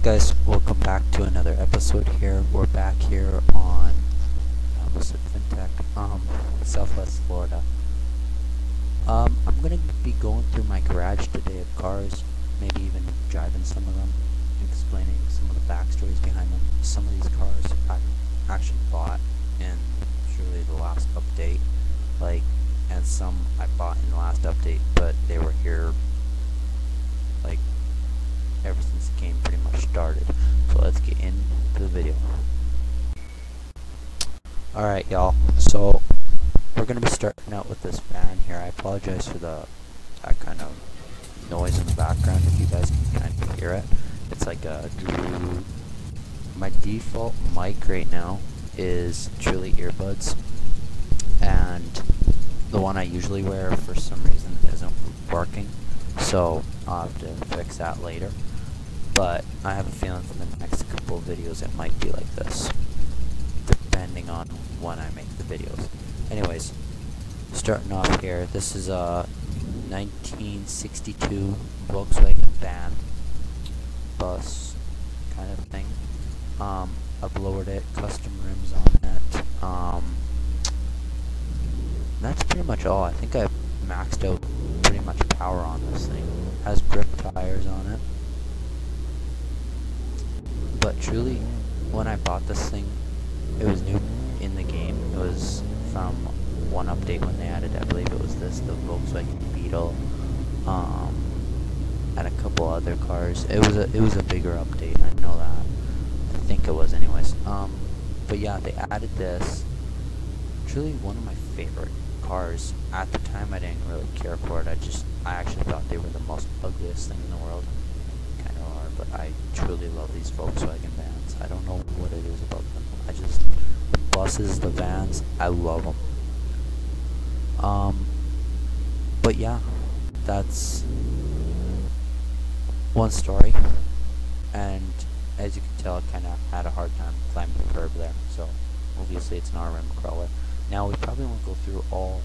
guys, welcome back to another episode here. We're back here on Southwest Florida. I'm gonna be going through my garage today of cars, maybe even driving some of them, explaining some of the backstories behind them. Some of these cars I actually bought in surely the last update, and some I bought in the last update, but they were here ever since the game pretty much started. So let's get into the video. Alright y'all, so we're gonna be starting out with this van here. I apologize for that kind of noise in the background if you guys can kind of hear it. It's like a my default mic right now is truly earbuds, and the one I usually wear for some reason isn't working, so I'll have to fix that later. But I have a feeling for the next couple of videos it might be like this, depending on when I make the videos. Anyways, starting off here, this is a 1962 Volkswagen van, bus kind of thing. I've lowered it, custom rims on it. That's pretty much all. I think I've maxed out pretty much power on this thing. Has grip tires on it. But truly, when I bought this thing, it was new in the game. It was from one update when they added, I believe it was the Volkswagen Beetle, and a couple other cars. It was a bigger update, I know that. I think it was anyways. But yeah, they added this. Truly one of my favorite cars. At the time I didn't really care for it. I actually thought they were the most ugliest thing in the world. But I truly love these Volkswagen vans. I don't know what it is about them. The buses, the vans, I love them. But yeah, that's one story. And as you can tell, I kind of had a hard time climbing the curb there. So obviously it's not a rim crawler. Now we probably won't go through all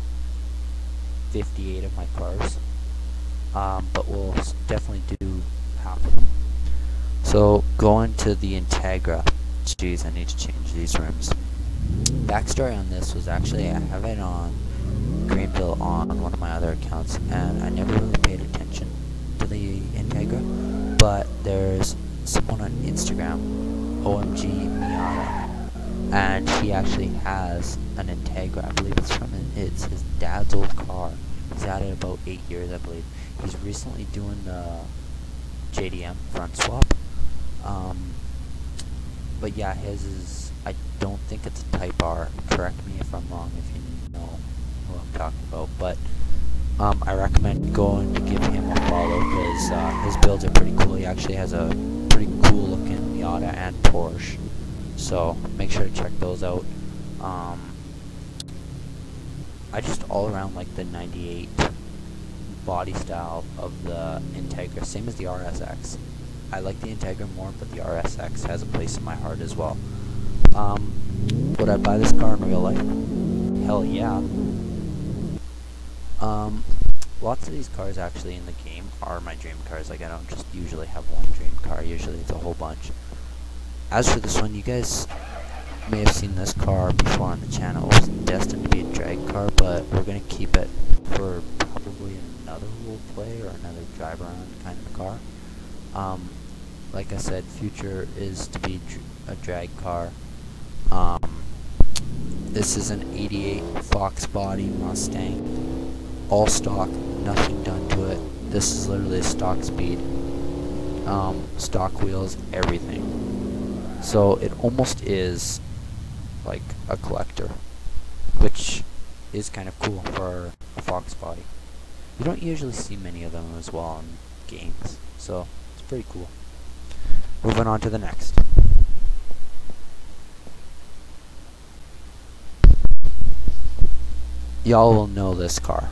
58 of my cars, but we'll definitely do half of them. So, going to the Integra. Jeez, I need to change these rims. Backstory on this was actually, I have it on Greenville on one of my other accounts, and I never really paid attention to the Integra, but there's someone on Instagram, OMG Miata, and he actually has an Integra. I believe it's his dad's old car. He's had it about 8 years, I believe. He's recently doing the JDM front swap. But yeah, his is, I don't think it's a Type R. Correct me if I'm wrong if you know who I'm talking about. But I recommend going to give him a follow because his builds are pretty cool. He actually has a pretty cool looking Miata and Porsche. So make sure to check those out. I just all around like the 98 body style of the Integra, same as the RSX. I like the Integra more, but the RSX has a place in my heart as well. Would I buy this car in real life? Hell yeah. Lots of these cars actually in the game are my dream cars. Like, I don't just usually have one dream car, usually it's a whole bunch. As for this one, you guys may have seen this car before on the channel. It was destined to be a drag car, but we're going to keep it for probably another role play or another drive around kind of car. Like I said, future is to be a drag car. This is an 88 Fox body Mustang, all stock, nothing done to it. This is literally stock speed, stock wheels, everything. So it almost is like a collector, which is kind of cool for a Fox body. You don't usually see many of them as well in games, so it's pretty cool. Moving on to the next. Y'all will know this car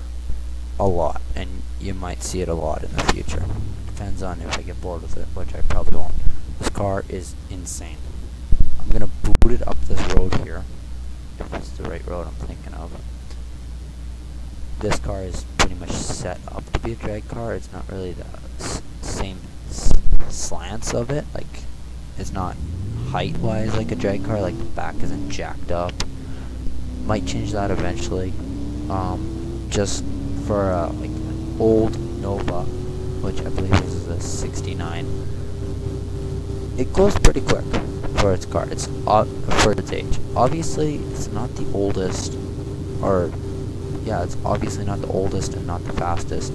a lot, and you might see it a lot in the future. Depends on if I get bored with it, which I probably won't. This car is insane. I'm gonna boot it up this road here, if it's the right road I'm thinking of. This car is pretty much set up to be a drag car. It's not really the same slants of it, like It's not height-wise like a drag car, like the back isn't jacked up. Might change that eventually. Just for like an old Nova, which I believe is a 69. It goes pretty quick for its car. It's for its age. Obviously, it's not the oldest, or yeah, it's obviously not the oldest and not the fastest.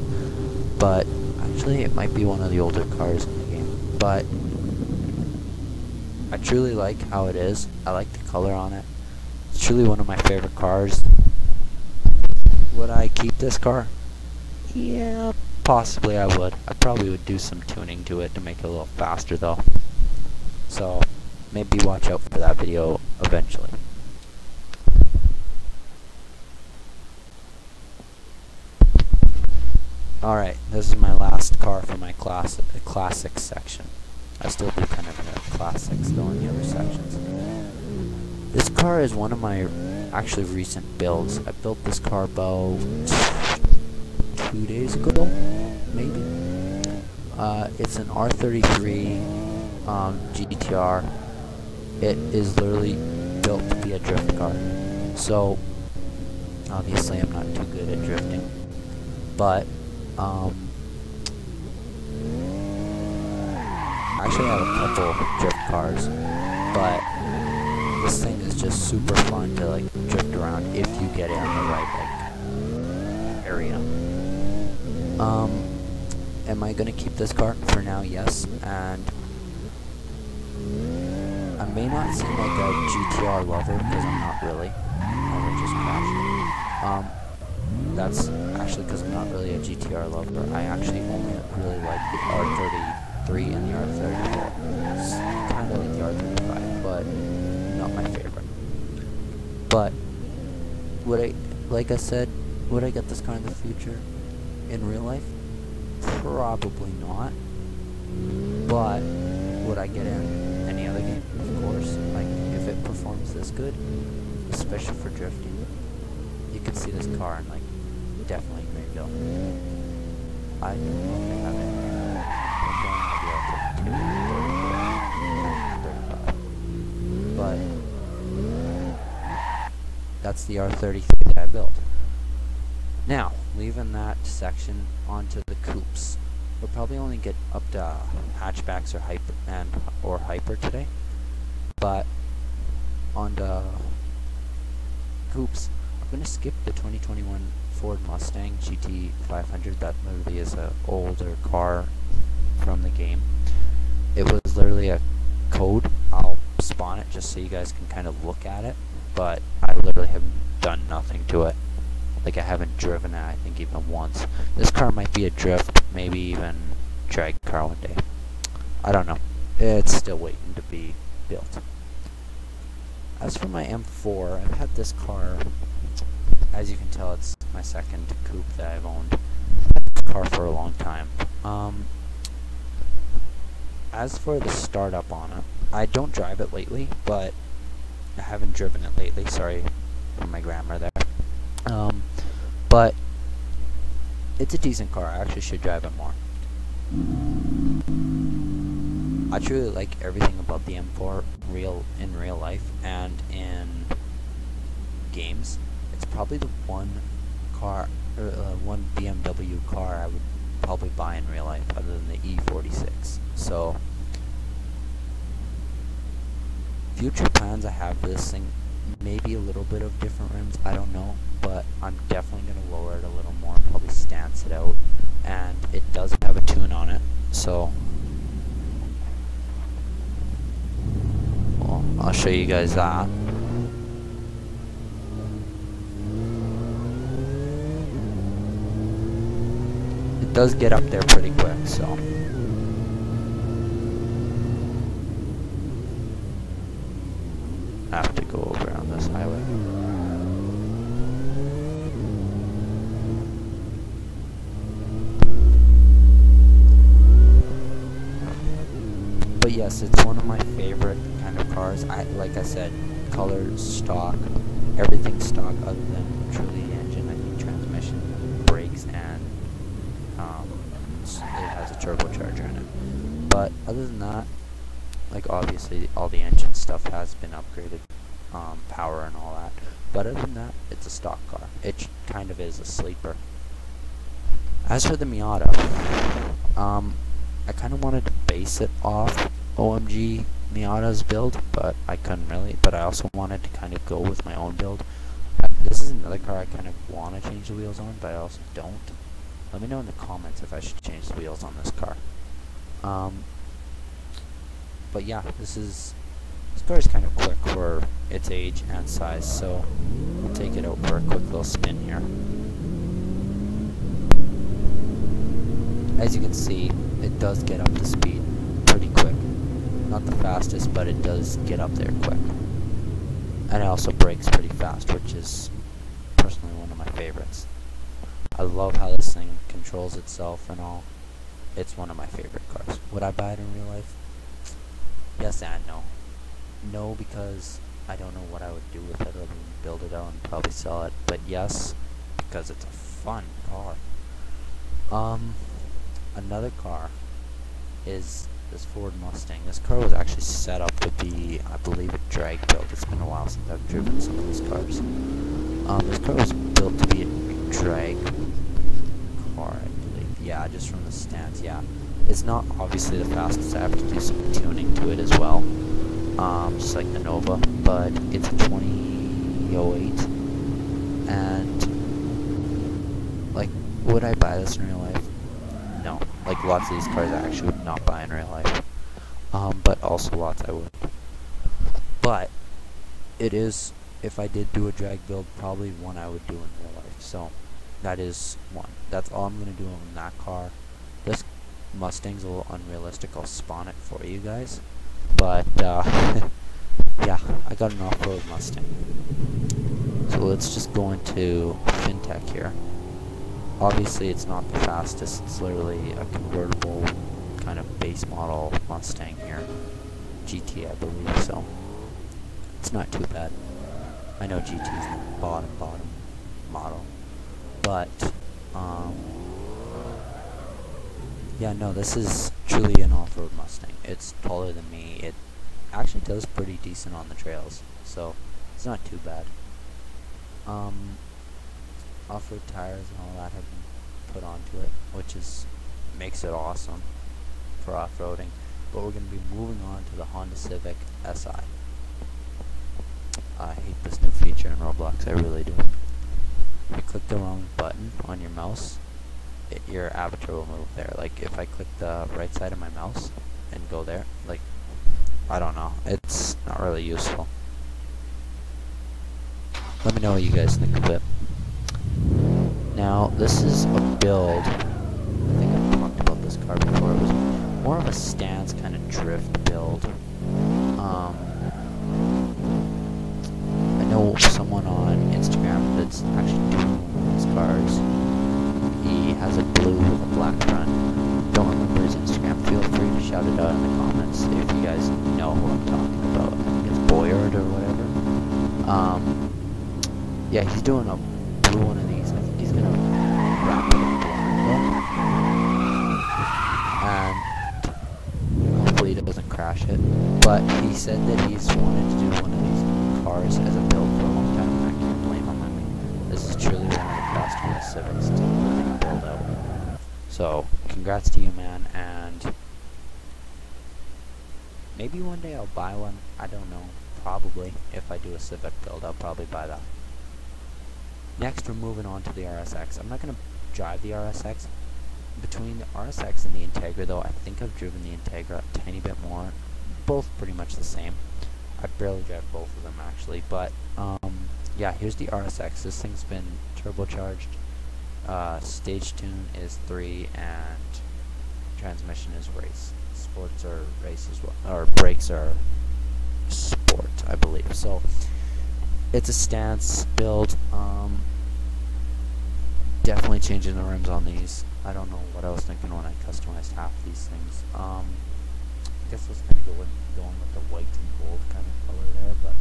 But actually, it might be one of the older cars in the game. But I truly like how it is. I like the color on it. It's truly one of my favorite cars. Would I keep this car? Yeah, possibly I would. I probably would do some tuning to it to make it a little faster though. So maybe watch out for that video eventually. Alright, this is my last car for my classics section. I still do kind of the classics though in the other sections. This car is one of my actually recent builds. I built this car about 2 days ago, maybe. It's an R33 GTR. It is literally built to be a drift car. So obviously I'm not too good at drifting, but actually I have a couple drift cars, but this thing is just super fun to like drift around if you get it in the right like area. Am I gonna keep this car? For now, yes. And I may not seem like a GTR lover because I'm not really. I would just crash it. That's actually because I'm not really a GTR lover. I actually only really like the R33 and the R34. It's kind of like the R35, but not my favorite. But would I, like I said, would I get this car in the future? In real life? Probably not. But would I get in any other game? Of course. Like if it performs this good, especially for drifting, you could see this car in like definitely Greenville. I don't know if they have it. But that's the R33 that I built. Now, leaving that section onto the coupes. We'll probably only get up to hatchbacks or hyper today. But on the coupes, I'm gonna skip the 2021 Ford Mustang GT 500. That literally is an older car from the game. It was literally a code. I'll spawn it just so you guys can kind of look at it, but I literally have done nothing to it. Like I haven't driven it, I think, even once. This car might be a drift, maybe even drag car one day. I don't know. It's still waiting to be built. As for my M4, I've had this car, as you can tell, it's my second coupe that I've owned. I've had this car for a long time. As for the startup on it, I don't drive it lately, but I haven't driven it lately. Sorry for my grammar there. But it's a decent car. I actually should drive it more. I truly like everything about the M4 in real life and in games. It's probably the one BMW car I would probably buy in real life other than the E46. So future plans I have for this thing, maybe a little bit of different rims, I don't know, but I'm definitely going to lower it a little more, probably stance it out, and it does have a tune on it, so well, I'll show you guys that. It does get up there pretty quick, so I have to go over on this highway. But yes, it's one of my favorite kind of cars. Like I said, color, stock, everything stock other than truly the engine. I mean transmission, brakes, and it has a turbocharger in it. But other than that, Like obviously all the engine stuff has been upgraded, power and all that. But other than that, it's a stock car. It kind of is a sleeper. As for the Miata, I kind of wanted to base it off OMG Miata's build, but I couldn't really. But I also wanted to kind of go with my own build. This is another car I kind of want to change the wheels on, but I also don't. Let me know in the comments if I should change the wheels on this car. But yeah, this car is kind of quick for its age and size, so we'll take it out for a quick little spin here. As you can see, it does get up to speed pretty quick. Not the fastest, but it does get up there quick. And it also brakes pretty fast, which is personally one of my favorites. I love how this thing controls itself and all. It's one of my favorite cars. Would I buy it in real life? Yes and no. No, because I don't know what I would do with it other than build it out and probably sell it. But yes, because it's a fun car. Another car is this Ford Mustang. This car was actually set up to be, I believe, a drag build. It's been a while since I've driven some of these cars. This car was built to be a drag car, I believe. Yeah, just from the stance, yeah. It's not obviously the fastest. I have to do some tuning to it as well. Just like the Nova, but it's a 2008, and like, would I buy this in real life? No. Like, lots of these cars I actually would not buy in real life. But also lots I would. But it is, if I did do a drag build, probably one I would do in real life. So that is one. That's all I'm gonna do on that car. This Mustang's a little unrealistic. I'll spawn it for you guys. But yeah, I got an off-road Mustang. So let's just go into FinTech here. Obviously it's not the fastest, it's literally a convertible kind of base model Mustang here. GT I believe, so it's not too bad. I know GT is the bottom model. But yeah, no, this is truly an off-road Mustang. It's taller than me. It actually does pretty decent on the trails, so it's not too bad. Off-road tires and all that have been put onto it, which makes it awesome for off-roading. But we're going to be moving on to the Honda Civic Si. I hate this new feature in Roblox, I really do. If you click the wrong button on your mouse, your avatar will move there. Like, if I click the right side of my mouse and go there, like, I don't know, it's not really useful. Let me know what you guys think of it. Now, this is a build, I think I've talked about this car before. It was more of a stance kind of drift build. I know someone on Instagram that's actually doing these cars. He has a blue with a black front. Don't remember his Instagram. Feel free to shout it out in the comments if you guys know who I'm talking about. I think it's Boyard or whatever. Yeah, he's doing a blue one of these. I think he's gonna wrap it in and hopefully he doesn't crash it. But he said that he's wanted to do one of these cars as a build for a long time, and I can't blame him. I mean, this is truly one of the best Honda Civics to really build out. So, congrats to you, man, and maybe one day I'll buy one. I don't know. Probably. If I do a Civic build, I'll probably buy that. Next, we're moving on to the RSX. I'm not going to drive the RSX. Between the RSX and the Integra, though, I think I've driven the Integra a tiny bit more. Both pretty much the same. I barely drive both of them, actually. But, yeah, here's the RSX. This thing's been turbocharged. Stage tune is 3, and transmission is race. Sports are race as well. Or brakes are sport, I believe. So, it's a stance build. Definitely changing the rims on these. I don't know what I was thinking when I customized half of these things. I guess I was kind of going with the white and gold kind of color there, but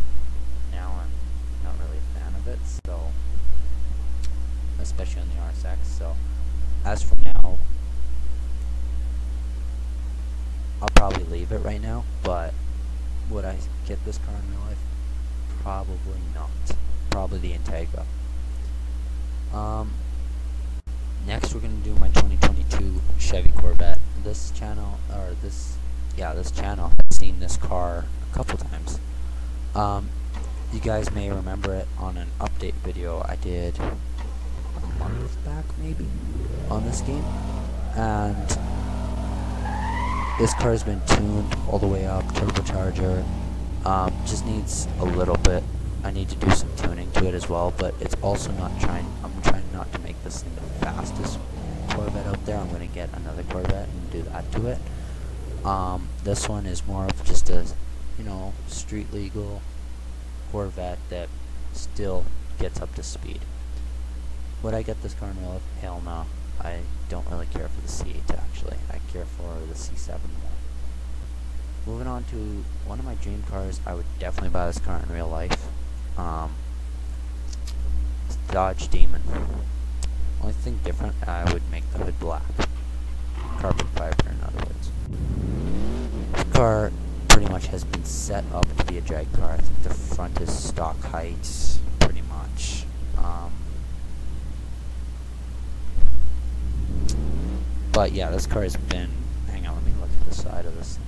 now I'm not really a fan of it. So, especially on the RSX. So, as for now, I'll probably leave it right now, but would I get this car in real life? Probably not. Probably the Integra. Next we're gonna do my 2022 Chevy Corvette. This channel has seen this car a couple times. You guys may remember it on an update video I did a month back, maybe, on this game. And this car has been tuned all the way up, turbocharger. Just needs a little bit. I need to do some tuning to it as well, but it's also I'm trying not to make this thing the fastest Corvette out there. I'm going to get another Corvette and do that to it. This one is more of just a, street legal Corvette that still gets up to speed. Would I get this car in real life? Hell no. I don't really care for the C8 actually. I care for the C7 more. Moving on to one of my dream cars, I would definitely buy this car in real life. Dodge Demon. Only thing different, I would make the hood black. Carbon fiber, in other words. This car pretty much has been set up to be a drag car. I think the front is stock height, pretty much. But yeah, this car has been... Hang on, let me look at the side of this thing.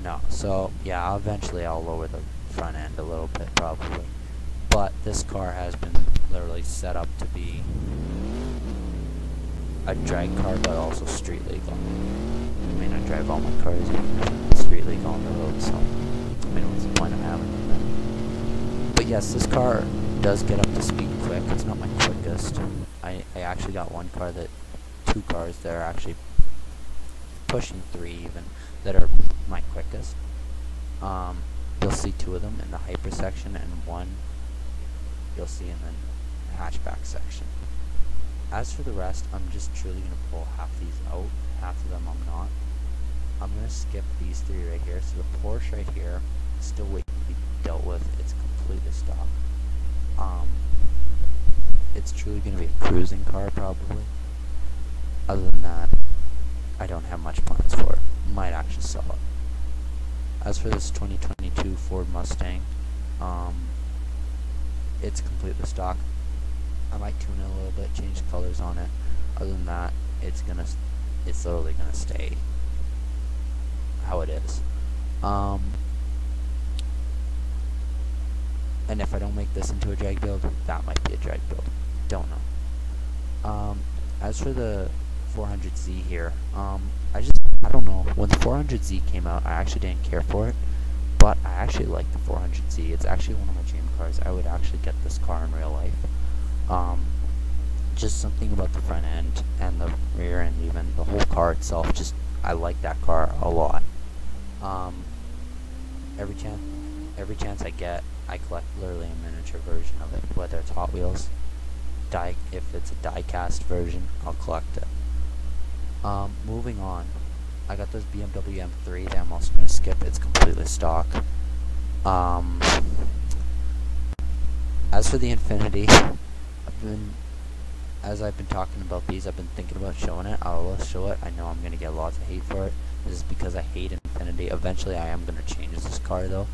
No, so yeah, eventually I'll lower the front end a little bit, probably. But this car has been literally set up to be a drag car, but also street legal. I mean, I drive all my cars street legal on the road, so I mean, what's the point of having them? But yes, this car does get up to speed quick. It's not my quickest. I actually got two cars that are actually pushing 3 even, that are my quickest. You'll see 2 of them in the hyper section, and 1 you'll see in the hatchback section. As for the rest, I'm just truly going to pull half these out, half of them I'm not. I'm going to skip these 3 right here. So the Porsche right here is still waiting to be dealt with. It's completely stock. It's truly going to be a cruising car probably. Other than that, I don't have much plans for it. Might actually sell it. As for this 2022 Ford Mustang, it's completely stock. I might tune it a little bit, change the colors on it. Other than that, it's literally gonna stay how it is. And if I don't make this into a drag build, that might be a drag build. Don't know. As for the 400Z here, I don't know. When the 400Z came out, I actually didn't care for it, but I actually like the 400Z. It's actually one of my dream cars. I would actually get this car in real life. Just something about the front end and the rear end, even the whole car itself. I like that car a lot. Every chance I get, I collect literally a miniature version of it, whether it's Hot Wheels, if it's a die-cast version, I'll collect it. Moving on, I got this BMW M3 that I'm also going to skip. It's completely stock. As for the Infinity, as I've been talking about these, I've been thinking about showing it. I will show it. I know I'm going to get lots of hate for it. This is because I hate Infinity. Eventually I am going to change this car though,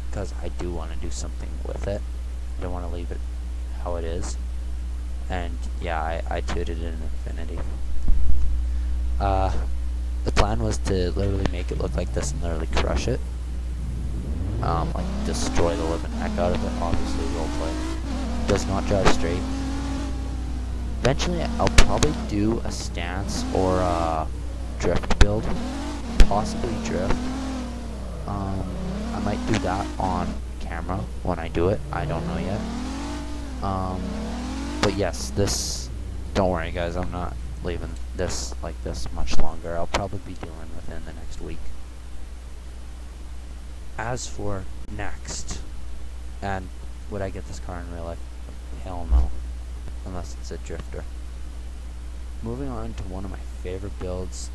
because I do want to do something with it. I don't want to leave it how it is. And yeah, I tooted it in Infinity. The plan was to literally make it look like this and literally crush it. Like destroy the living heck out of it. Obviously roleplay. Does not drive straight. Eventually I'll probably do a stance or a drift build. Possibly drift. I might do that on camera when I do it. I don't know yet. But yes, don't worry guys, I'm not leaving this like this much longer. I'll probably be doing within the next week. As for next, and would I get this car in real life? Hell no, unless it's a drifter. Moving on to one of my favorite builds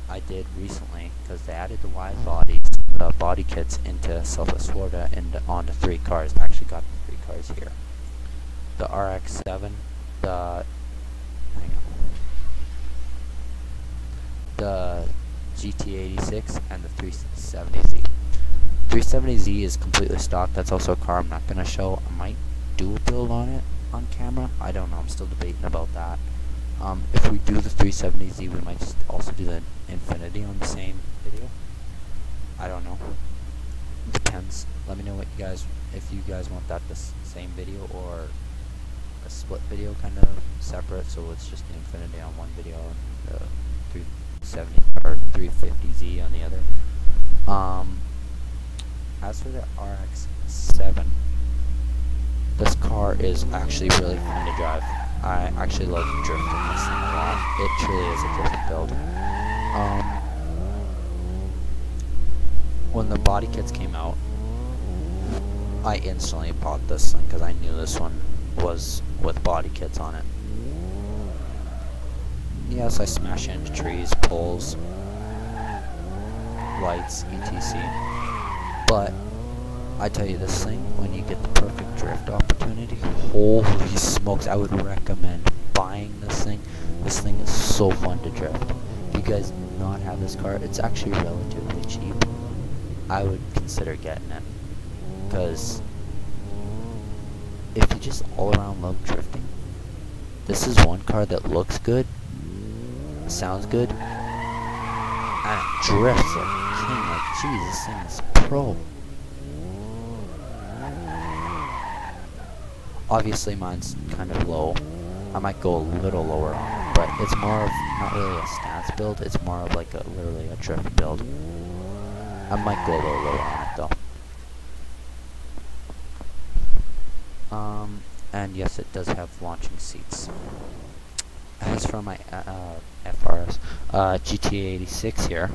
I did recently, because they added the wide bodies, the body kits into Southwest Florida and onto 3 cars. I actually got the 3 cars here. The RX-7, the the GT86 and the 370Z. 370Z is completely stock. That's also a car I'm not going to show. I might do a build on it on camera. I don't know. I'm still debating about that. If we do the 370Z, we might just also do the Infinity on the same video. I don't know. Depends. Let me know what you guys, if you guys want that the same video or a split video, kind of separate. So it's just the Infinity on one video and the 370 or 350Z on the other. As for the RX-7, this car is actually really fun to drive. I actually love drifting this thing a lot. It truly is a drift build. When the body kits came out, I instantly bought this thing because I knew this one was with body kits on it. Yes, I smash into trees, poles, lights, etc. But I tell you, this thing, when you get the perfect drift opportunity, holy smokes, I would recommend buying this thing. This thing is so fun to drift. If you guys do not have this car, it's actually relatively cheap. I would consider getting it, because if you just all around love drifting, this is one car that looks good, sounds good, and it drifts like a king. Like, geez, this thing is pro. Obviously mine's kind of low. I might go a little lower on it, but it's more of not really a stance build, it's more of like literally a drift build. I might go a little lower on it though. And yes, it does have launching seats. As for my FRS GT86 here,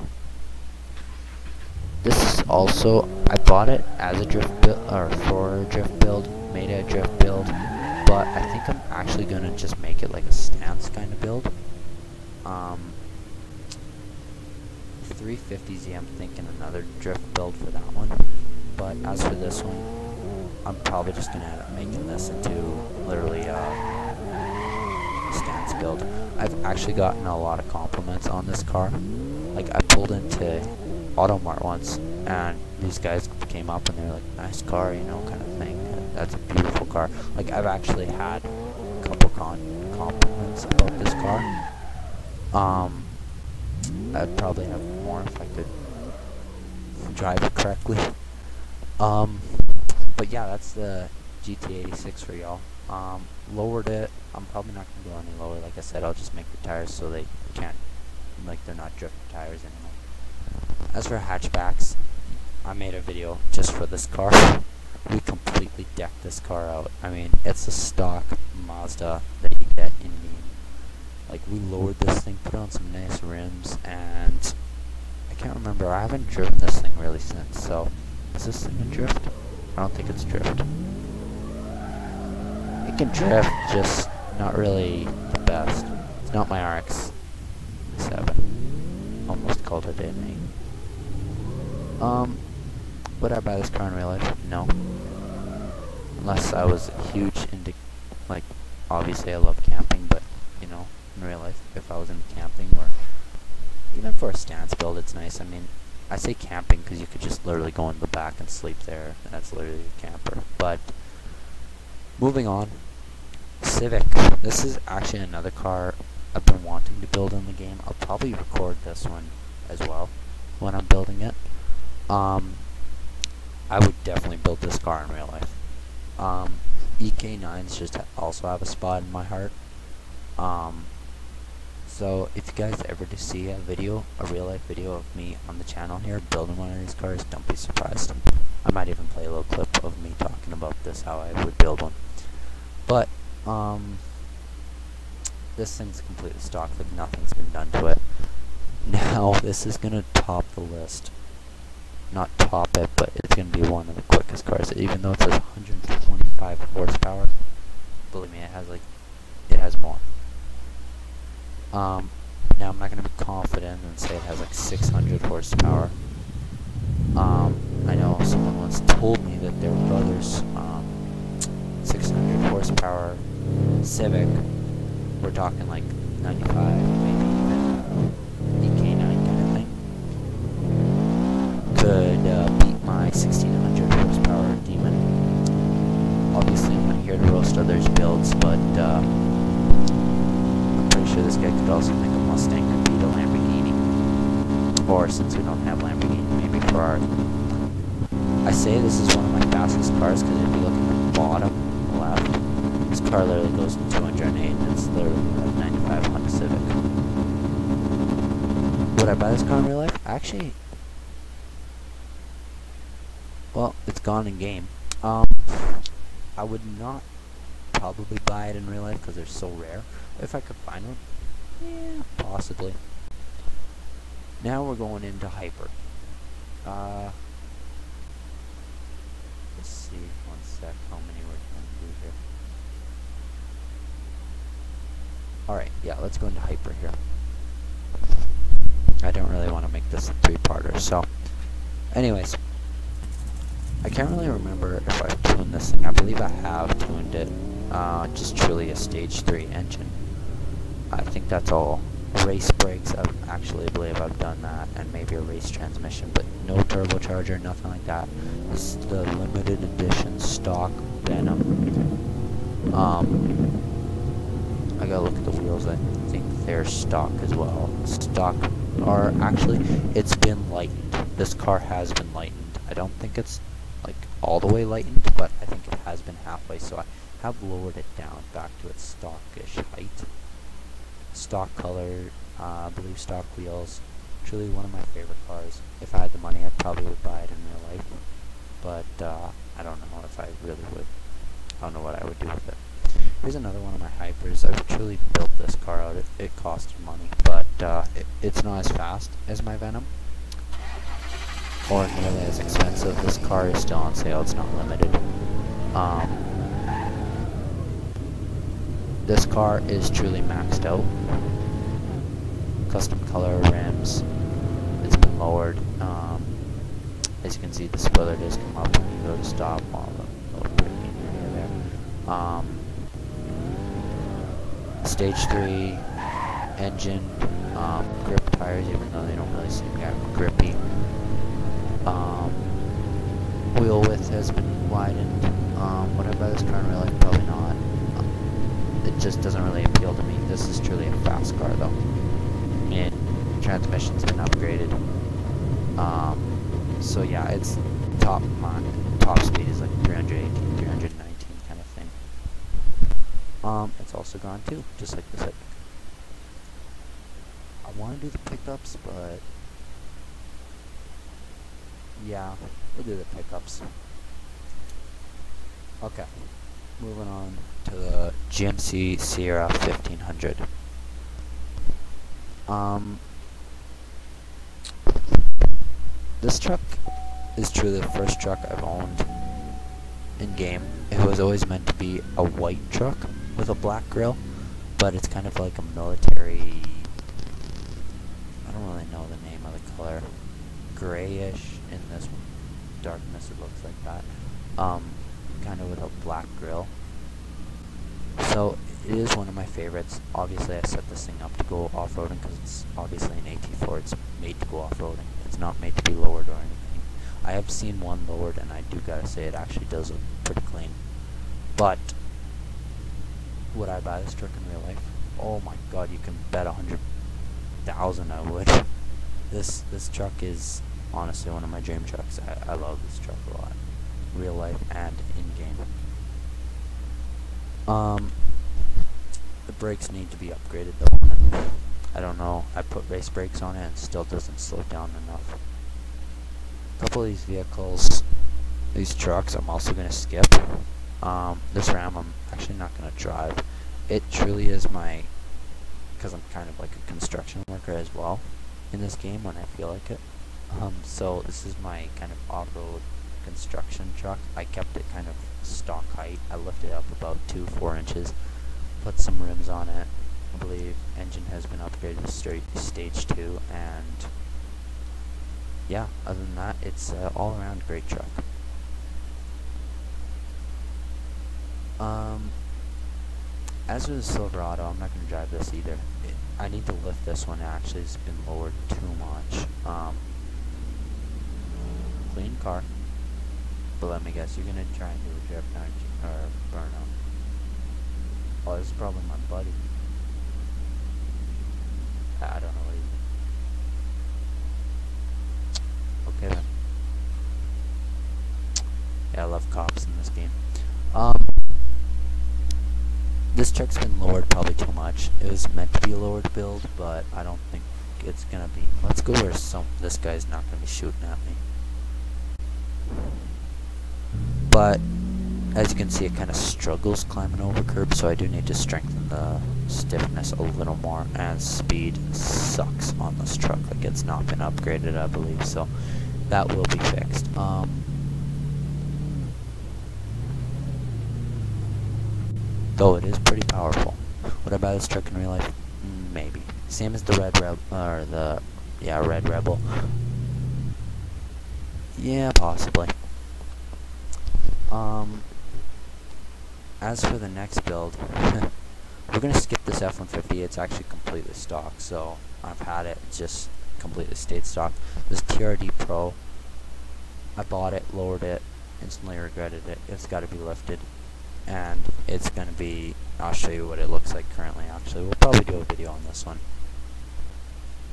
this is also, I bought it as a drift build, or for a drift build, made it a drift build, but I think I'm actually gonna just make it like a stance kind of build. 350Z, I'm thinking another drift build for that one, but as for this one, I'm probably just gonna end up making this into literally a stance build. I've actually gotten a lot of compliments on this car. Like, I pulled into Automart once, and these guys came up and they're like, nice car, you know, kind of thing. That's a beautiful car. Like, I've actually had a couple compliments about this car. I'd probably have more if I could drive it correctly. But yeah, that's the GT86 for y'all. Lowered it. I'm probably not gonna go any lower. Like I said, I'll just make the tires so they can't, like, they're not drift tires anymore. As for hatchbacks, I made a video just for this car. We completely decked this car out. I mean, it's a stock Mazda that you get in the, like, we lowered this thing, put on some nice rims, and I can't remember, I haven't driven this thing really since, so is this thing a drift? I don't think it's drift. It can drift, just not really the best. It's not my RX-7. Almost called it an 8. Would I buy this car in real life? No. Unless I was huge into, like, obviously I love camping, but, you know, in real life, if I was into camping, or even for a stance build, it's nice. I mean, I say camping because you could just literally go in the back and sleep there, and that's literally a camper. But, moving on, Civic. This is actually another car I've been wanting to build in the game. I'll probably record this one as well when I'm building it. I would definitely build this car in real life. EK9s just also have a spot in my heart. So if you guys ever do see a video, a real life video of me on the channel here building one of these cars, don't be surprised. I might even play a little clip of me talking about this, how I would build one. But this thing's completely stock, like nothing's been done to it. Now this is gonna top the list. Not top it, but it's gonna be one of the quickest cars. Even though it says 125 horsepower, believe me, it has more. Now I'm not gonna be confident and say it has like 600 horsepower. I know someone once told me that their brother's 600 horsepower Civic, we're talking like 95, maybe even EK9 Mustang or beat a Lamborghini. Or since we don't have Lamborghini, maybe Ferrari. I say this is one of my fastest cars because if you look at the bottom left, this car literally goes 208 and it's literally a 95 Honda Civic. Would I buy this car in real life? Actually, well, it's gone in game. I would not probably buy it in real life because they're so rare. If I could find one, yeah, possibly. Now we're going into Hyper. Let's see, one sec, how many we're going to do here. Alright, yeah, let's go into Hyper here. I don't really want to make this a three-parter, so. Anyways. I can't really remember if I've tuned this thing. I believe I have tuned it. Just truly a stage 3 engine. I think that's all. Race brakes, I believe I've done that, and maybe a race transmission, but no turbocharger, nothing like that. This is the limited edition stock Venom. I gotta look at the wheels. I think they're stock as well. Stock, or actually, it's been lightened. This car has been lightened. I don't think it's like all the way lightened, but I think it has been halfway, so I have lowered it down back to its stockish height. Stock color, I believe stock wheels. Truly one of my favorite cars. If I had the money, I probably would buy it in real life, but I don't know if I really would. I don't know what I would do with it. Here's another one of my Hypers. I've truly built this car out. It costed money, but it's not as fast as my Venom, or nearly as expensive. This car is still on sale. It's not limited. This car is truly maxed out. Custom color rims. It's been lowered. As you can see, the spoiler does come up when you go to stop on the little braking area there. Stage 3 engine. Grip tires, even though they don't really seem that grippy. Wheel width has been widened. Would I buy this car in real life? Probably not. It just doesn't really appeal to me. This is truly a fast car though. And transmission's been upgraded. So yeah, it's top speed is like 318, 319 kind of thing. It's also gone too, just like the Civic. I want to do the pickups, but yeah, we'll do the pickups. Okay, moving on to the GMC Sierra 1500. This truck is truly the first truck I've owned in game. It was always meant to be a white truck with a black grille, but it's kind of like a military, I don't really know the name of the color, grayish. In this darkness it looks like that, kind of with a black grille. So it is one of my favorites. Obviously I set this thing up to go off-roading because it's obviously an AT4. It's made to go off-roading. It's not made to be lowered or anything. I have seen one lowered and I do gotta say it actually does look pretty clean. But would I buy this truck in real life? Oh my god, you can bet 100,000 I would. This truck is honestly one of my dream trucks. I love this truck a lot. Real life and in-game. The brakes need to be upgraded though. I don't know. I put race brakes on it and it still doesn't slow down enough. A couple of these vehicles, these trucks, I'm also going to skip. This Ram I'm actually not going to drive. It truly is my, because I'm kind of like a construction worker as well in this game when I feel like it. So this is my kind of off-road construction truck. I kept it kind of stock height. I lifted it up about 4 inches, put some rims on it. I believe engine has been upgraded to stage 2, and yeah, other than that, it's all around great truck. As for the Silverado, I'm not going to drive this either. I need to lift this one. Actually, it's been lowered too much. Clean car, but let me guess, you're going to try and do a drift, aren't you? Or burnout. Oh, this is probably my buddy. I don't know what he did. Okay then. Yeah, I love cops in this game. This truck's been lowered probably too much. It was meant to be a lowered build, but I don't think it's gonna be. Let's go where this guy's not gonna be shooting at me. But as you can see, it kind of struggles climbing over curbs, so I do need to strengthen the stiffness a little more. And speed sucks on this truck. Like, it's not been upgraded, I believe, so that will be fixed. Though it is pretty powerful. Would I buy this truck in real life? Maybe. Same as the Red Rebel, or the, yeah, Red Rebel. Yeah, possibly. As for the next build, we're gonna skip this F-150. It's actually completely stock, so I've had it. It's just completely stayed stock. This TRD Pro, I bought it, lowered it, instantly regretted it. It's got to be lifted. And it's gonna be, I'll show you what it looks like currently. Actually, we'll probably do a video on this one.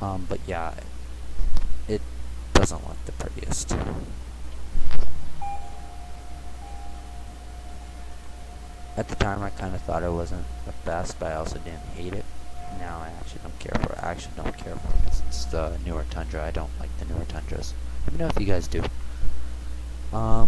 But yeah, it doesn't look the prettiest. At the time, I kind of thought it wasn't the best, but I also didn't hate it. Now I actually don't care for it. I actually don't care for it because it's the newer Tundra. I don't like the newer Tundras. Let me know if you guys do. I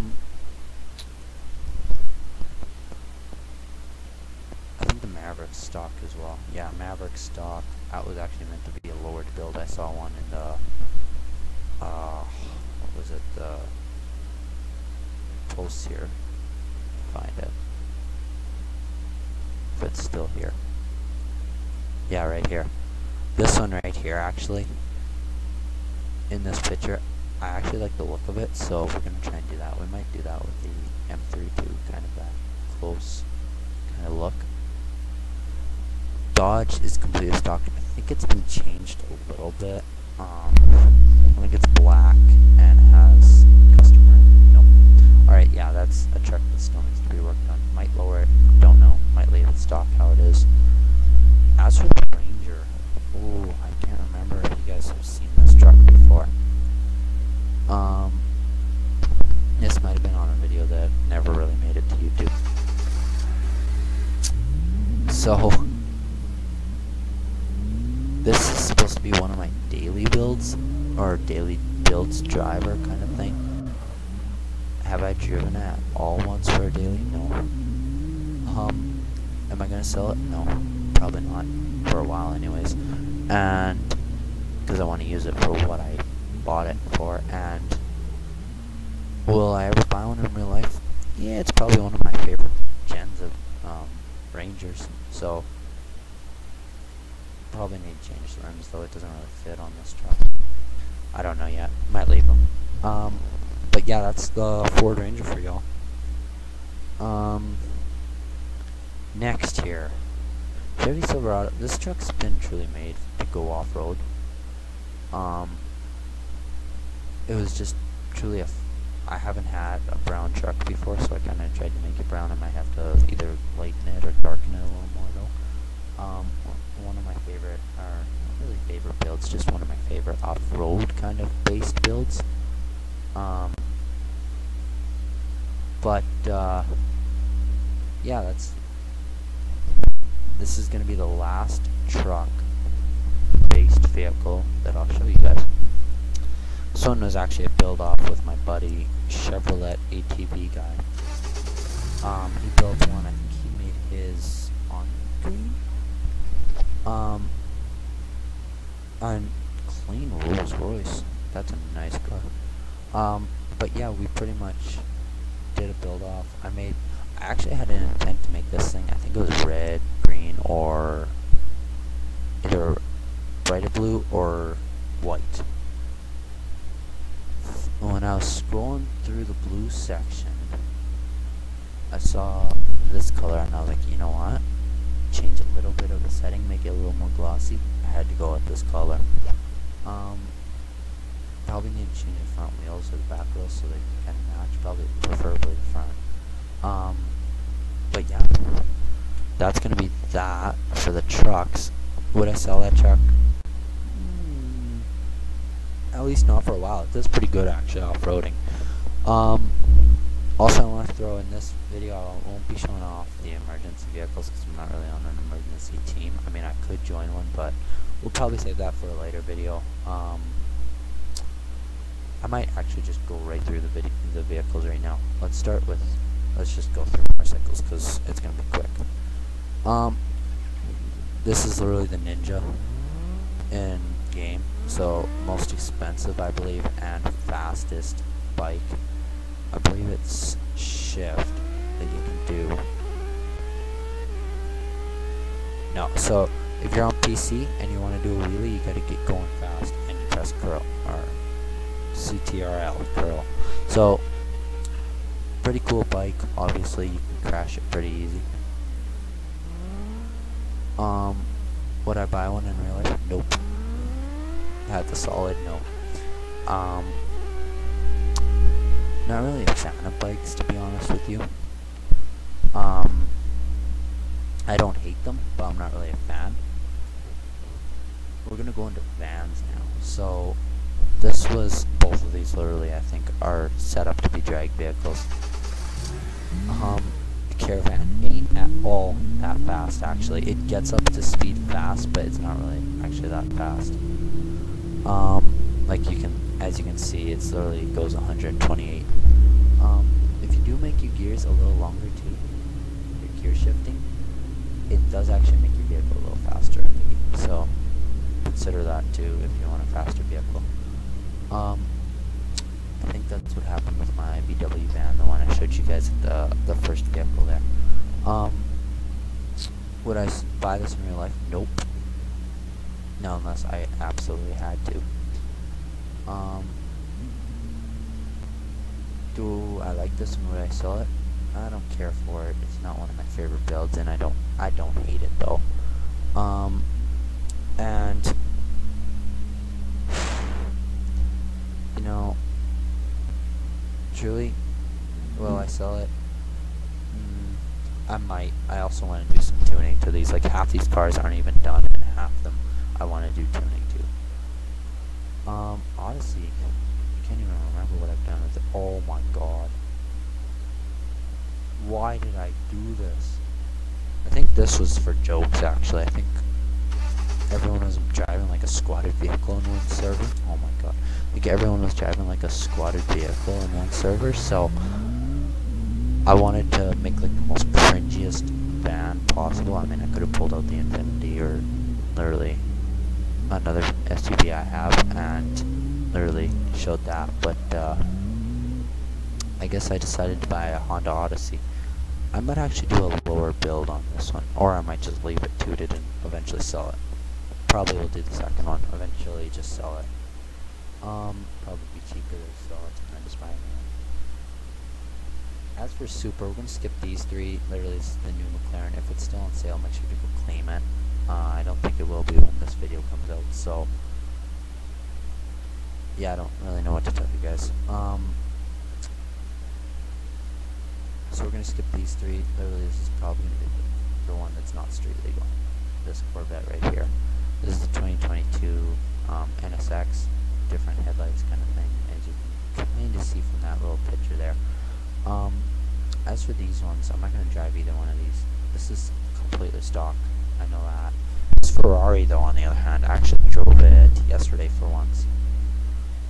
think the Maverick stock as well. Yeah, Maverick stock. That was actually meant to be a lowered build. I saw one in the, what was it, the post here. Find it. If it's still here. Yeah, right here. This one right here, actually. In this picture, I actually like the look of it, so we're going to try and do that. We might do that with the M3 too, kind of that close kind of look. Dodge is completely stock. I think it's been changed a little bit. I think it's black and has customer. Nope. Alright, yeah, that's a truck that still needs to be worked on. Might lower it, don't know. Might leave it stock how it is. As for the Ranger, oh, I can't remember if you guys have seen this truck before. This might have been on a video that never really made it to YouTube. So, this is supposed to be one of my daily builds, or daily builds driver kind of thing. Have I driven it all once for a daily? No. Am I gonna sell it? No, probably not, for a while anyways. And, because I want to use it for what I bought it for, and will I ever buy one in real life? Yeah, it's probably one of my favorite gens of Rangers, so probably need to change the rims, though it doesn't really fit on this truck. I don't know yet. Might leave them. But yeah, that's the Ford Ranger for y'all. Next here, Chevy Silverado. This truck's been truly made to go off-road. It was just truly I haven't had a brown truck before, so I kind of tried to make it brown. I might have to either lighten it or darken it a little more, though. One of my favorite, or not really favorite builds, just one of my favorite off-road kind of based builds. Yeah, this is going to be the last truck-based vehicle that I'll show you guys. This one was actually a build-off with my buddy Chevrolet ATV guy. He built one, I think he made his on green. On clean Rolls Royce. That's a nice car. But yeah, we pretty much did a build-off. I actually had an intent to make this thing, I think it was red, green, or either bright blue or white. When I was scrolling through the blue section, I saw this color and I was like, you know what? Change a little bit of the setting, make it a little more glossy. I had to go with this color. Probably need to change the front wheels or the back wheels so they can match, probably preferably the front. But yeah, that's gonna be that for the trucks. Would I sell that truck? least not for a while. It does pretty good actually off-roading. Also, I want to throw in this video, I won't be showing off the emergency vehicles because I'm not really on an emergency team. I mean, I could join one, but we'll probably save that for a later video. I might actually just go right through the vehicles right now. Let's just go through motorcycles because it's going to be quick. This is literally the Ninja in game, so most expensive, I believe, and fastest bike. I believe it's shift that you can do. No, so if you're on PC and you want to do a wheelie, you gotta get going fast and you press curl or CTRL curl. So pretty cool bike. Obviously, you can crash it pretty easy. Would I buy one in real life? Nope. Had the solid no. Not really a fan of bikes, to be honest with you. I don't hate them, but I'm not really a fan. We're gonna go into vans now. So both of these literally, I think, are set up to be drag vehicles. The Caravan ain't at all that fast actually. It gets up to speed fast, but it's not really actually that fast. Like as you can see, it's literally goes 128. If you do make your gears a little longer too, your gear shifting, it does actually make your vehicle a little faster in the game. So consider that too if you want a faster vehicle. I think that's what happened with my VW van, the one I showed you guys at the first vehicle there. Would I buy this in real life? Nope. No, unless I absolutely had to. Do I like this and would I sell it? I don't care for it. It's not one of my favorite builds, and I don't hate it though. And you know, truly, will I sell it? I might. I also want to do some tuning to these. Like half these cars aren't even done, and half them I want to do tuning to. Odyssey. I can't even remember what I've done with it. Oh my god. Why did I do this? I think this was for jokes actually. I think everyone was driving like a squatted vehicle in one server. Oh my god. I think everyone was driving like a squatted vehicle in one server, so I wanted to make like the most cringiest van possible. I mean, I could have pulled out the Infinity or literally another SUV I have and literally showed that, but I guess I decided to buy a Honda Odyssey. I might actually do a lower build on this one, or I might just leave it tooted and eventually sell it. Probably will do the second one, eventually just sell it. Probably be cheaper to sell it than just buy a new one. As for Super, we're going to skip these three. Literally, this is the new McLaren. If it's still on sale, make sure to go claim it. I don't think it will be when this video comes out, so yeah, I don't really know what to tell you guys. So we're going to skip these three. Literally, this is probably going to be the one that's not street legal. This Corvette right here. This is the 2022 NSX, different headlights kind of thing, as you can kind of see from that little picture there. As for these ones, I'm not going to drive either one of these. This is completely stock, I know that. This Ferrari, though, on the other hand, I actually drove it yesterday for once,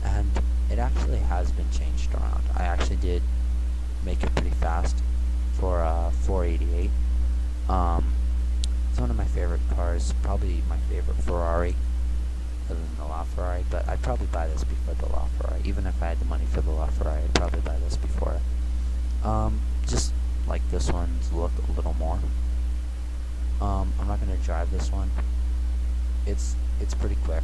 and it actually has been changed around. I actually did make it pretty fast for 488. It's one of my favorite cars, probably my favorite Ferrari, other than the LaFerrari, but I'd probably buy this before the LaFerrari. Even if I had the money for the LaFerrari, I'd probably buy this before it. Just like this one's look a little more. I'm not going to drive this one. It's pretty quick.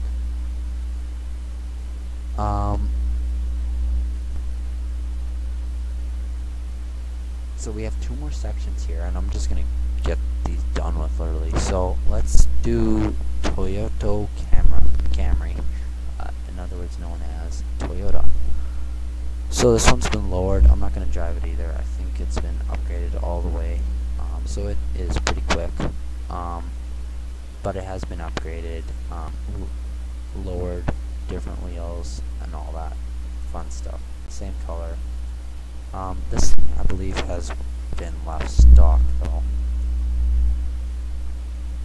So we have two more sections here, and I'm just going to get these done with literally. So let's do Toyota Camry, in other words known as Toyota. So this one's been lowered. I'm not going to drive it either. I think it's been upgraded all the way. So it is pretty quick, but it has been upgraded, lowered, different wheels. wheels and all that fun stuff. Same color. This I believe has been left stock though.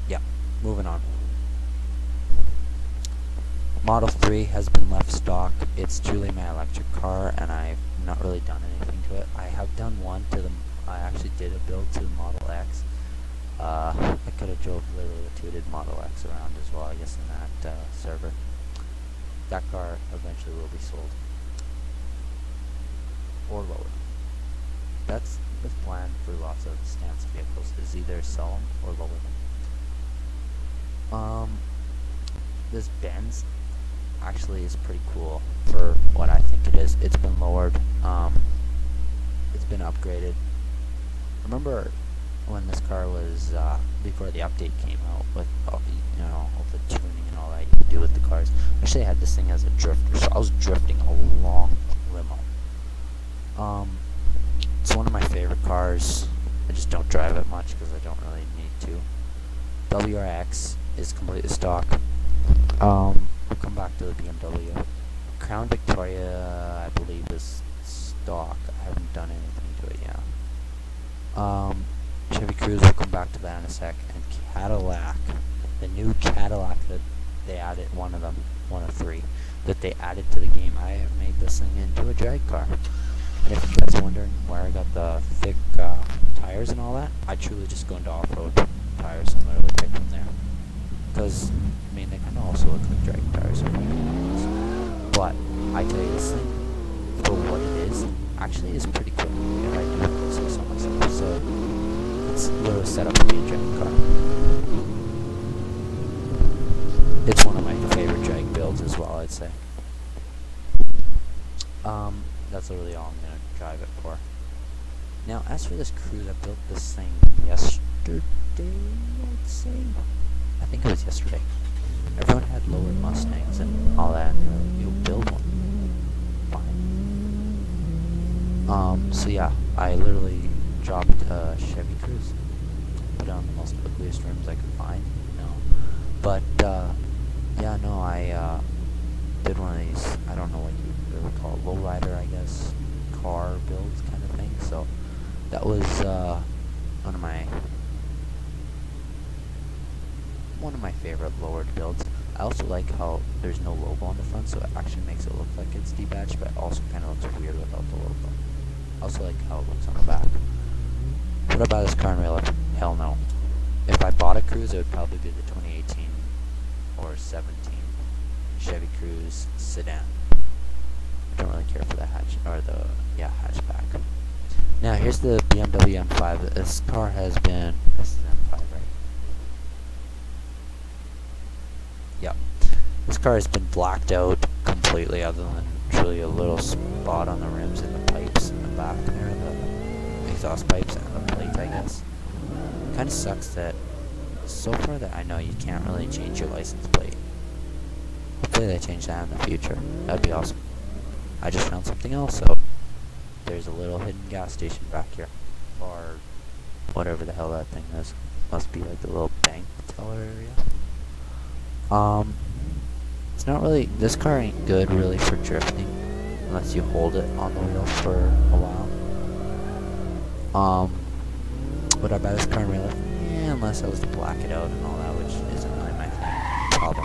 Yeah, moving on. Model 3 has been left stock. It's truly my electric car, and I've not really done anything to it. I have done one to the, I actually did a build to the Model X. I could have drove literally a tooted Model X around as well, I guess, in that server. That car eventually will be sold. Or lowered. That's the plan for lots of stance vehicles, is either sell them or lower them. This Benz actually is pretty cool for what I think it is. It's been lowered, it's been upgraded. Remember when this car was, before the update came out, with all the, all the tuning and all that you could do with the cars. Actually I had this thing as a drifter, so I was drifting a long limo. It's one of my favorite cars. I just don't drive it much because I don't really need to. WRX is completely stock. We'll come back to the BMW. Crown Victoria, I believe, is stock. I haven't done anything to it yet. Chevy Cruze, we'll come back to that in a sec. And Cadillac, the new Cadillac that they added, one of 3, that they added to the game. I have made this thing into a drag car. And if you guys are wondering where I got the thick tires and all that, I truly just go into off-road tires and literally pick them there. Because, I mean, they kind of also look like drag tires, if I'm being honest. But, I tell you, this thing, for what it is, actually is pretty cool. If I do have to say so myself. So, it's literally set up to be a drag car. It's one of my favorite drag builds as well, I'd say. That's literally all I'm going to drive it for. Now, as for this Cruze, I built this thing yesterday, I'd say. I think it was yesterday. Everyone had lowered Mustangs and all that, and they were like, "You build one." Fine. So yeah, I literally dropped Chevy Cruze, put on the most ugliest rims I could find, But, yeah, no, I, did one of these, I don't know what you really call it, lowrider, I guess, car builds kind of thing. So, that was, one of my favorite lowered builds. I also like how there's no logo on the front, so it actually makes it look like it's debadged, but it also kind of looks weird without the logo. I also like how it looks on the back. Would I buy this car in real life? Hell no. If I bought a Cruze, it would probably be the 2018 or 17 Chevy Cruze sedan. I don't really care for the hatchback. Now here's the BMW M5. This car has been, this is M5, right? Yep. This car has been blacked out completely, other than truly a little spot on the rims and the pipes in the back there, the exhaust pipes and the plate, I guess. Kind of sucks that so far that I know you can't really change your license plate. Hopefully they change that in the future. That'd be awesome. I just found something else out. There's a little hidden gas station back here, or whatever the hell that thing is. Must be like the little bank teller area. It's not really, this car ain't good really for drifting unless you hold it on the wheel for a while. Would I buy this car in real life? Yeah, unless I was to black it out and all that, which isn't really my thing. Probably.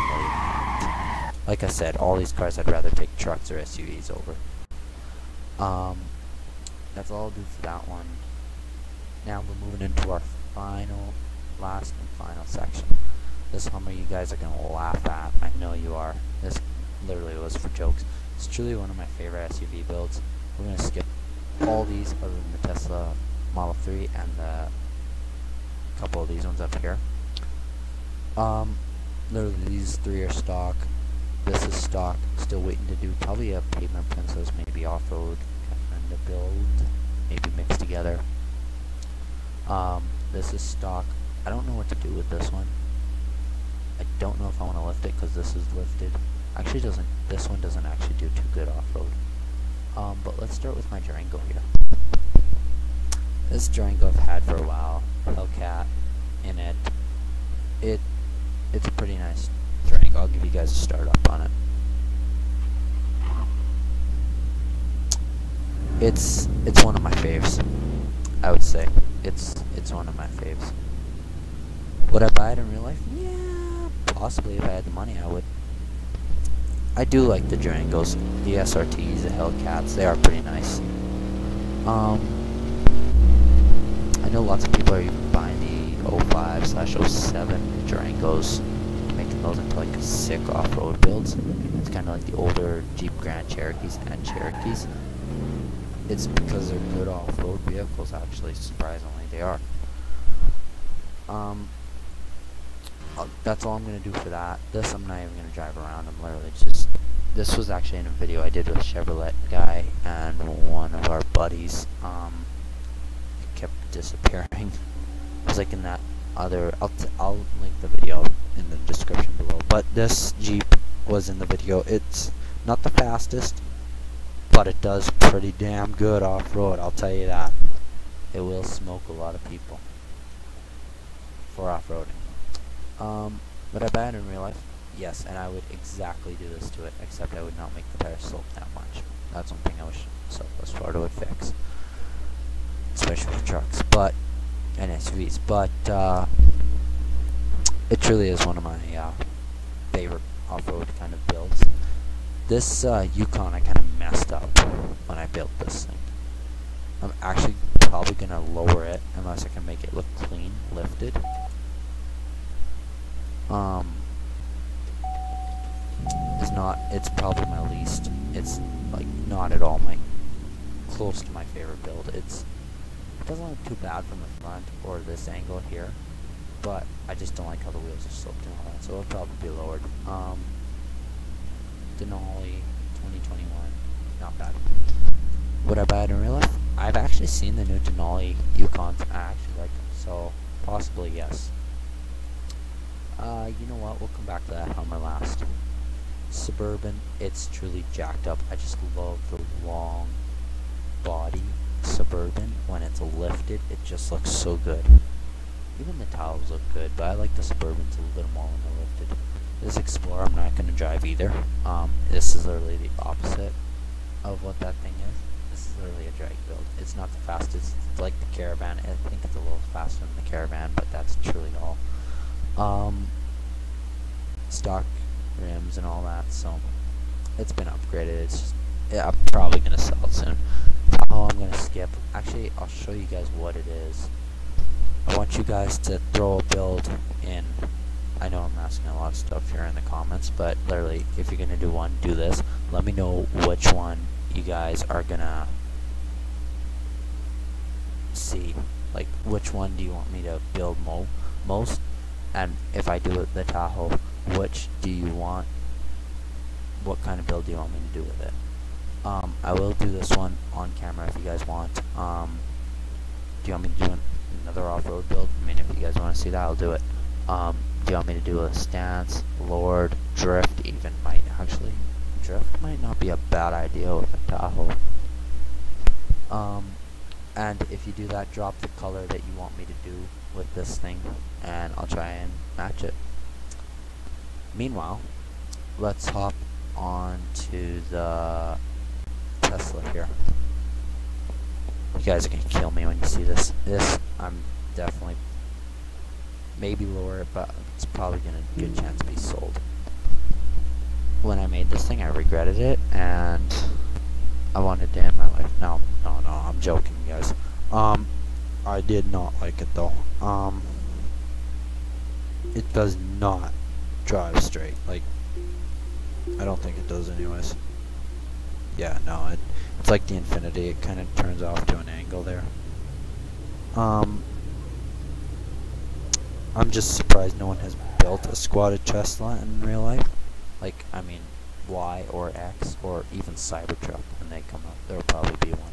Like I said, all these cars I'd rather take trucks or SUVs over. That's all I'll do for that one. Now we're moving into our last and final section. This Hummer you guys are gonna laugh at. I know you are. This literally was for jokes. It's truly one of my favorite SUV builds. We're gonna skip all these other than the Tesla Model 3 and the couple of these ones up here. Literally these 3 are stock. This is stock. Still waiting to do probably a Pavement Princess, maybe off-road kind of build, maybe mixed together. This is stock. I don't know what to do with this one. I don't know if I want to lift it because this is lifted. Actually, this one doesn't actually do too good off-road. But let's start with my Durango here. This Durango I've had for a while. Hellcat in it. It's a pretty nice Durango. I'll give you guys a start up on it. It's one of my faves. I would say it's one of my faves. Would I buy it in real life? Yeah, possibly. If I had the money, I would. I do like the Durangos, the SRTs, the Hellcats. They are pretty nice. I know lots of people are even buying the 05/07 Durangos, making those into like sick off-road builds. It's kind of like the older Jeep Grand Cherokees and Cherokees. It's because they're good off-road vehicles, actually. Surprisingly, they are. That's all I'm gonna do for that. This I'm not even gonna drive around. I'm literally just. This was actually in a video I did with a Chevrolet guy and one of our buddies. It kept disappearing. It was like in that other. I'll link the video in the description below. But this Jeep was in the video. It's not the fastest, but it does pretty damn good off-road. I'll tell you that. It will smoke a lot of people for off-roading. Would I buy it in real life? Yes, and I would exactly do this to it, except I would not make the tires slope that much. That's one thing I wish Florida would fix, especially for trucks, and SUVs. But it truly is one of my favorite off-road kind of builds. This Yukon I kind of messed up when I built this thing. I'm actually probably gonna lower it unless I can make it look clean, lifted. It's probably my least. It's like not at all close to my favorite build. It doesn't look too bad from the front or this angle here, but I just don't like how the wheels are sloped and all that, so it'll probably be lowered. Denali 2021, not bad. Would I buy it in real life? I've actually seen the new Denali Yukons. I actually like them, so possibly yes. You know what? We'll come back to that Hummer last. Suburban, it's truly jacked up. I just love the long body Suburban. When it's lifted, it just looks so good. Even the Tahoes look good, but I like the Suburbans a little more when they're lifted. This Explorer I'm not going to drive either. This is literally the opposite of what that thing is. This is literally a drag build. It's not the fastest. It's like the Caravan. I think it's a little faster than the Caravan, but that's truly all. Stock rims and all that, so it's been upgraded. It's just, yeah, I'm probably gonna sell it soon. Tahoe I'm gonna skip. Actually, I'll show you guys what it is. I want you guys to throw a build in. I know I'm asking a lot of stuff here in the comments, but literally, if you're gonna do one, do this. Let me know which one you guys are gonna see. Like, which one do you want me to build most? And if I do it the Tahoe, which do you want? What kind of build do you want me to do with it? I will do this one on camera if you guys want. Do you want me to do another off-road build? I mean, if you guys want to see that, I'll do it. Do you want me to do a stance, Lord, drift even? Drift might not be a bad idea with a Tahoe. And if you do that, drop the color that you want me to do with this thing, and I'll try and match it. Meanwhile, let's hop on to the Tesla here. You guys are gonna kill me when you see this. I'm definitely maybe lower it, but it's probably gonna good chance be sold. When I made this thing, I regretted it, and I wanted to end my life. No, I'm joking, guys. I did not like it though. It does not drive straight. Like, I don't think it does anyways. Yeah, no, it's like the Infinity. It kind of turns off to an angle there. I'm just surprised no one has built a squatted Tesla in real life. Like, I mean, Y or X or even Cybertruck when they come up. There will probably be one.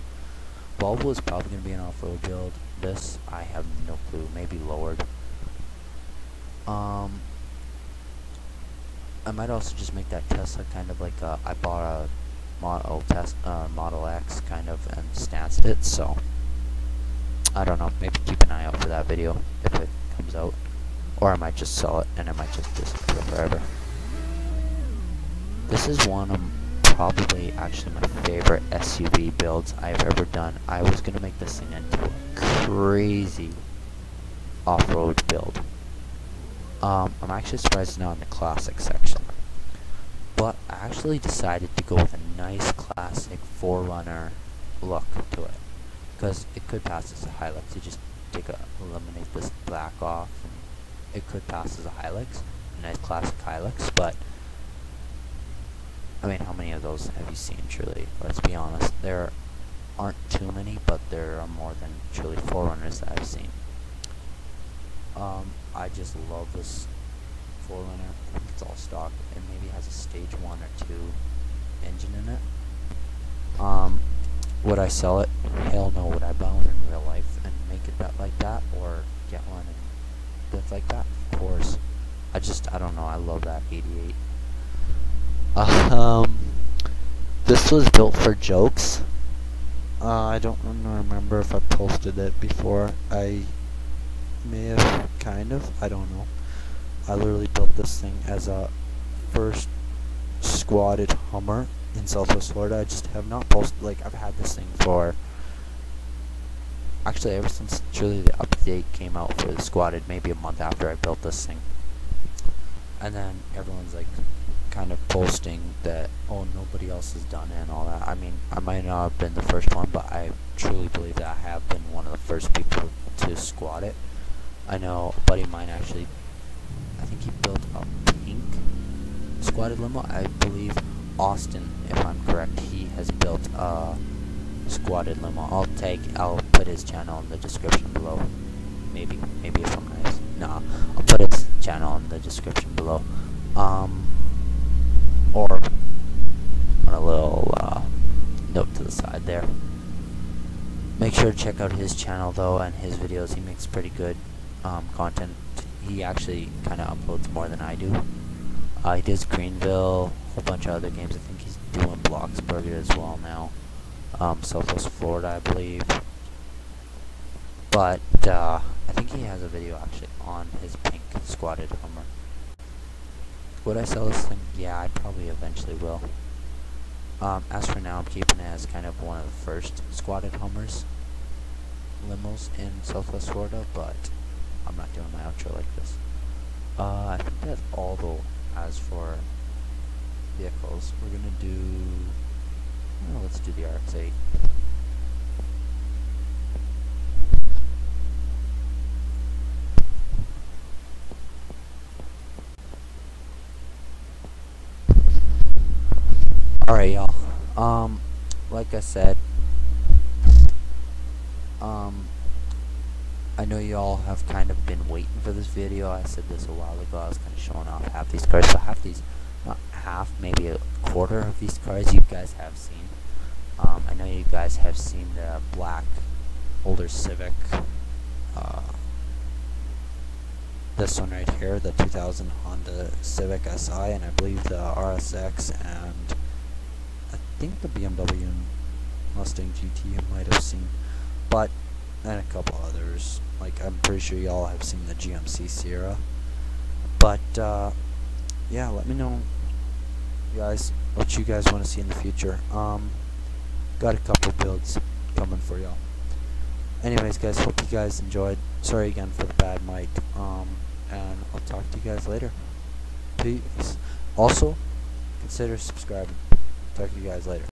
Volvo is probably going to be an off-road build. This, I have no clue. Maybe lowered. I might also just make that Tesla kind of like a, I bought a Model X kind of and stanced it, so I don't know, maybe keep an eye out for that video if it comes out, or I might just sell it and it might just disappear forever. This is one I'm probably actually my favorite SUV builds I've ever done. I was gonna make this thing into a crazy off-road build. I'm actually surprised it's not in the classic section. But I actually decided to go with a nice classic 4Runner look to it. Because it could pass as a Hilux. You just eliminate this black off, and it could pass as a Hilux. A nice classic Hilux, but I mean, how many of those have you seen, truly? Let's be honest. There aren't too many, but there are more than truly 4Runners that I've seen. I just love this 4Runner. I think it's all stock. It maybe has a stage 1 or 2 engine in it. Would I sell it? Hell no. Would I buy one in real life and make it like that, or get one and live like that? Of course. I don't know. I love that 88. This was built for jokes. I don't remember if I posted it before. I may have, kind of. I don't know. I literally built this thing as a first squatted Hummer in Southwest Florida. I just have not posted, like, I've had this thing for, actually ever since truly the update came out for the squatted, maybe a month after I built this thing. And then everyone's like kind of posting that, oh, nobody else has done it and all that. I mean, I might not have been the first one, but I truly believe that I have been one of the first people to squat it. I know a buddy of mine actually, I think he built a pink squatted limo. I believe Austin, if I'm correct, he has built a squatted limo. I'll put his channel in the description below. Maybe if I'm nice. Nah, I'll put his channel in the description below. Or on a little note to the side there. Make sure to check out his channel though, and his videos. He makes pretty good content. He actually kind of uploads more than I do. He does Greenville, a whole bunch of other games. I think he's doing Bloxburg as well now. Southwest Florida, I believe. But I think he has a video actually on his pink squatted Hummer. Would I sell this thing? Yeah, I probably eventually will. As for now, I'm keeping it as kind of one of the first squatted Hummers limos in Southwest Florida, but I'm not doing my outro like this. I think that's all though. As for vehicles, we're gonna do, let's do the RX-8. Alright, y'all. Like I said, I know y'all have kind of been waiting for this video. I said this a while ago. I was kind of showing off half these cars. So half these, not half, maybe a quarter of these cars you guys have seen. I know you guys have seen the black older Civic. This one right here, the 2000 Honda Civic Si, and I believe the RSX, and I think the BMW and Mustang GT you might have seen, and a couple others. Like, I'm pretty sure y'all have seen the GMC Sierra. But yeah, let me know, guys, what you guys want to see in the future. Got a couple builds coming for y'all. Anyways, guys, hope you guys enjoyed. Sorry again for the bad mic. And I'll talk to you guys later. Peace. Also, consider subscribing. Talk to you guys later.